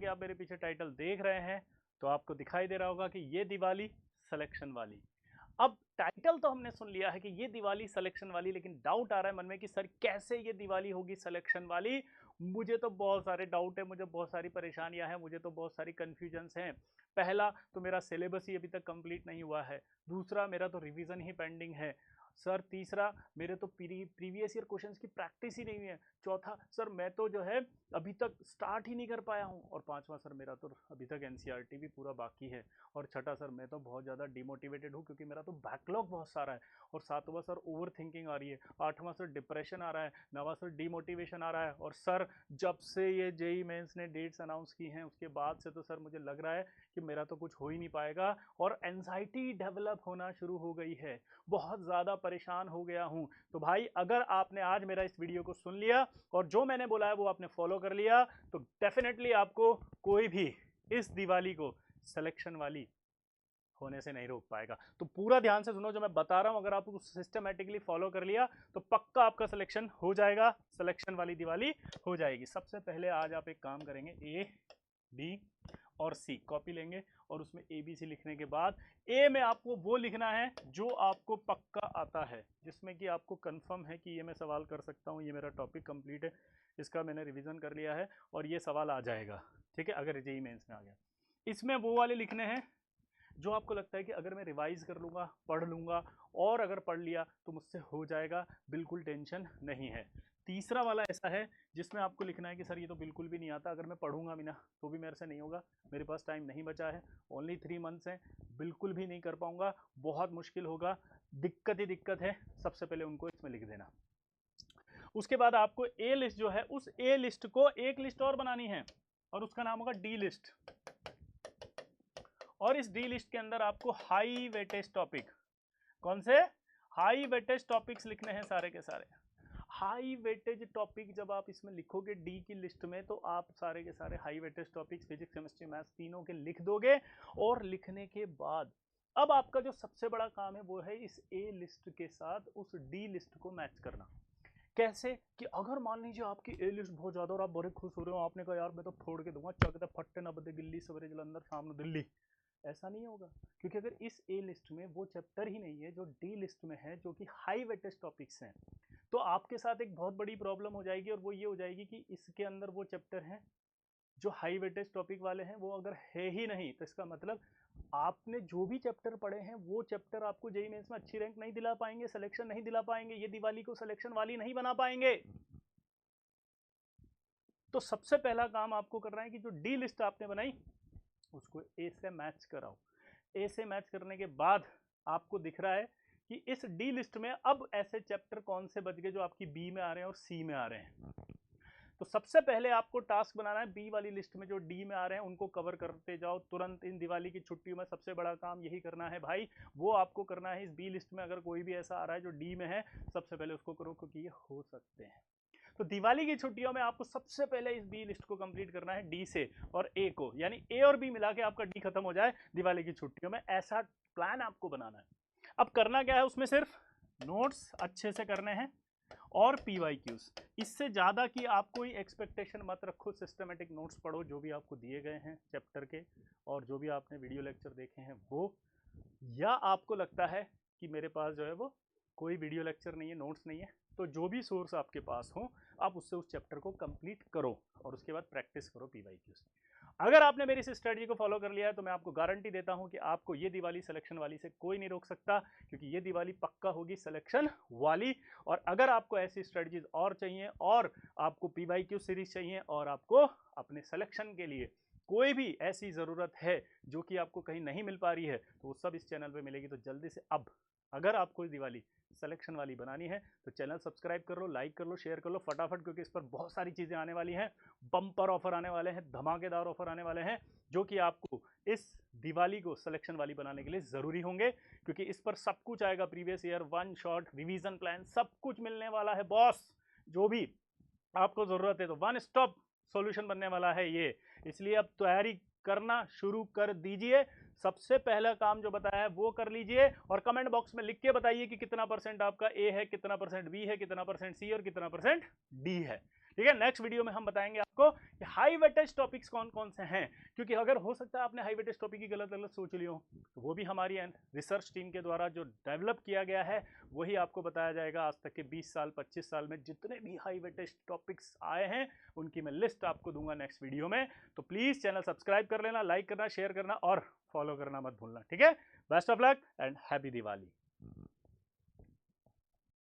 कि आप मेरे पीछे टाइटल देख रहे हैं तो आपको दिखाई दे रहा होगा कि ये दिवाली सिलेक्शन वाली। अब टाइटल तो हमने सुन लिया है कि ये दिवाली सिलेक्शन वाली, लेकिन डाउट आ रहा है मन में कि सर कैसे ये दिवाली होगी सिलेक्शन वाली। मुझे तो बहुत सारे डाउट है, मुझे बहुत सारी परेशानियां हैं, मुझे तो बहुत सारी कंफ्यूजन्स हैं। पहला तो मेरा सिलेबस ही अभी तक कंप्लीट नहीं हुआ है, दूसरा मेरा तो रिवीजन ही पेंडिंग है सर, तीसरा मेरे तो प्रीवियस ईयर क्वेश्चंस की प्रैक्टिस ही नहीं है, चौथा सर मैं तो जो है अभी तक स्टार्ट ही नहीं कर पाया हूँ, और पांचवा सर मेरा तो अभी तक एनसीईआरटी भी पूरा बाकी है, और छठा सर मैं तो बहुत ज़्यादा डिमोटिवेटेड हूँ क्योंकि मेरा तो बैकलॉग बहुत सारा है, और सातवां सर ओवर थिंकिंग आ रही है, आठवां सर डिप्रेशन आ रहा है, नवा सर डिमोटिवेशन आ रहा है, और सर जब से ये जेई मेंस ने डेट्स अनाउंस की हैं उसके बाद से तो सर मुझे लग रहा है कि मेरा तो कुछ हो ही नहीं पाएगा, और एंजाइटी डेवलप होना शुरू हो गई है, बहुत ज़्यादा परेशान हो गया हूं। तो भाई अगर आपने आज मेरा इस वीडियो को सुन लिया और जो मैंने बोला है वो आपने फॉलो कर लिया तो डेफिनेटली आपको कोई भी इस दिवाली को सिलेक्शन वाली होने से नहीं रोक पाएगा। तो पूरा ध्यान से सुनो जो मैं बता रहा हूं, अगर आप सिस्टमेटिकली फॉलो कर लिया तो पक्का आपका सिलेक्शन हो जाएगा, सिलेक्शन वाली दिवाली हो जाएगी। सबसे पहले आज आप एक काम करेंगे, ए बी और सी कॉपी लेंगे और उसमें ए बी सी लिखने के बाद ए में आपको वो लिखना है जो आपको पक्का आता है, जिसमें कि आपको कंफर्म है कि ये मैं सवाल कर सकता हूँ, ये मेरा टॉपिक कंप्लीट है, इसका मैंने रिवीजन कर लिया है और ये सवाल आ जाएगा, ठीक है, अगर जेईई मेंस में आ गया। इसमें वो वाले लिखने हैं जो आपको लगता है कि अगर मैं रिवाइज कर लूँगा, पढ़ लूँगा और अगर पढ़ लिया तो मुझसे हो जाएगा, बिल्कुल टेंशन नहीं है। तीसरा वाला ऐसा है जिसमें आपको लिखना है कि सर ये तो बिल्कुल भी नहीं आता, अगर मैं पढ़ूंगा भी ना तो भी मेरे से नहीं होगा, मेरे पास टाइम नहीं बचा है, ओनली 3 मंथ्स हैं, बिल्कुल भी नहीं कर पाऊंगा, बहुत मुश्किल होगा, दिक्कत ही दिक्कत है। सबसे पहले उनको इसमें लिख देना। उसके बाद आपको ए लिस्ट जो है उस ए लिस्ट को एक लिस्ट और बनानी है और उसका नाम होगा डी लिस्ट, और इस डी लिस्ट के अंदर आपको हाई वेटेज टॉपिक, कौन से हाई वेटेज टॉपिक्स लिखने हैं सारे के सारे। हाई वेटेज टॉपिक जब आप इसमें लिखोगे डी की लिस्ट में तो आप सारे के सारे high weightage topics physics chemistry maths तीनों के लिख दोगे, और लिखने के बाद अब आपका जो सबसे बड़ा काम है वो है इस ए लिस्ट के साथ उस डी लिस्ट को मैच करना। कैसे कि अगर मान लीजिए आपकी ए लिस्ट बहुत ज्यादा और आप बड़े खुश हो रहे हो, आपने कहा यार मैं तो फोड़ के दूंगा, चक फट्टे ना बदे गिल्ली सवेरे जलंधर शाम ਨੂੰ दिल्ली, ऐसा नहीं होगा, क्योंकि अगर इस ए लिस्ट में वो चैप्टर ही नहीं है जो डी लिस्ट में है जो कि हाई वेटेज टॉपिक्स हैं, तो आपके साथ एक बहुत बड़ी प्रॉब्लम हो जाएगी, और वो ये हो जाएगी कि इसके अंदर वो चैप्टर हैं जो हाई वेटेज टॉपिक वाले हैं वो अगर है ही नहीं, तो इसका मतलब आपने जो भी चैप्टर पढ़े हैं वो चैप्टर आपको जेईई मेंस में अच्छी रैंक नहीं दिला पाएंगे, सिलेक्शन नहीं दिला पाएंगे, ये दिवाली को सिलेक्शन वाली नहीं बना पाएंगे। तो सबसे पहला काम आपको करना है कि जो डी लिस्ट आपने बनाई उसको ए से मैच कराओ। ए से मैच करने के बाद आपको दिख रहा है कि इस डी लिस्ट में अब ऐसे चैप्टर कौन से बच गए जो आपकी बी में आ रहे हैं और सी में आ रहे हैं। तो सबसे पहले आपको टास्क बनाना है बी वाली लिस्ट में जो डी में आ रहे हैं उनको कवर करते जाओ तुरंत। इन दिवाली की छुट्टियों में सबसे बड़ा काम यही करना है भाई, वो आपको करना है। इस बी लिस्ट में अगर कोई भी ऐसा आ रहा है जो डी में है सबसे पहले उसको करो, क्योंकि ये हो सकते हैं। तो दिवाली की छुट्टियों में आपको सबसे पहले इस बी लिस्ट को कंप्लीट करना है डी से, और ए को, यानी ए और बी मिला के आपका डी खत्म हो जाए दिवाली की छुट्टियों में, ऐसा प्लान आपको बनाना है। अब करना क्या है, उसमें सिर्फ नोट्स अच्छे से करने हैं और पीवाईक्यूज, इससे ज़्यादा की आप कोई एक्सपेक्टेशन मत रखो। सिस्टमेटिक नोट्स पढ़ो जो भी आपको दिए गए हैं चैप्टर के और जो भी आपने वीडियो लेक्चर देखे हैं वो, या आपको लगता है कि मेरे पास जो है वो कोई वीडियो लेक्चर नहीं है, नोट्स नहीं है, तो जो भी सोर्स आपके पास हो आप उससे उस चैप्टर को कंप्लीट करो और उसके बाद प्रैक्टिस करो पीवाईक्यूज। अगर आपने मेरी इस स्ट्रेटजी को फॉलो कर लिया है तो मैं आपको गारंटी देता हूं कि आपको ये दिवाली सिलेक्शन वाली से कोई नहीं रोक सकता, क्योंकि ये दिवाली पक्का होगी सिलेक्शन वाली। और अगर आपको ऐसी स्ट्रेटजीज और चाहिए, और आपको पीवाईक्यू सीरीज चाहिए, और आपको अपने सिलेक्शन के लिए कोई भी ऐसी ज़रूरत है जो कि आपको कहीं नहीं मिल पा रही है, तो वो सब इस चैनल पे मिलेगी। तो जल्दी से अब अगर आपको दिवाली सिलेक्शन वाली बनानी है तो चैनल सब्सक्राइब कर लो, लाइक कर लो, शेयर कर लो फटाफट, क्योंकि इस पर बहुत सारी चीज़ें आने वाली हैं, बम्पर ऑफर आने वाले हैं, धमाकेदार ऑफर आने वाले हैं, जो कि आपको इस दिवाली को सिलेक्शन वाली बनाने के लिए ज़रूरी होंगे, क्योंकि इस पर सब कुछ आएगा, previous year, one shot, revision plan, सब कुछ मिलने वाला है बॉस। जो भी आपको ज़रूरत है तो वन स्टॉप सॉल्यूशन बनने वाला है ये, इसलिए अब तैयारी करना शुरू कर दीजिए। सबसे पहला काम जो बताया है वो कर लीजिए, और कमेंट बॉक्स में लिख के बताइए कि कितना परसेंट आपका ए है, कितना परसेंट बी है, कितना परसेंट सी और कितना परसेंट डी है। ठीक है, नेक्स्ट वीडियो में हम बताएंगे आपको कि हाई वेटेज टॉपिक्स कौन कौन से हैं, क्योंकि अगर हो सकता है आपने हाई वेटेज टॉपिक की गलत गलत सोच ली हो, तो वो भी हमारी रिसर्च टीम के द्वारा जो डेवलप किया गया है वही आपको बताया जाएगा। आज तक के 20 साल 25 साल में जितने भी हाई वेटेज टॉपिक्स आए हैं उनकी मैं लिस्ट आपको दूंगा नेक्स्ट वीडियो में। तो प्लीज चैनल सब्सक्राइब कर लेना, लाइक करना, शेयर करना और फॉलो करना मत भूलना। ठीक है, best of luck and happy Diwali.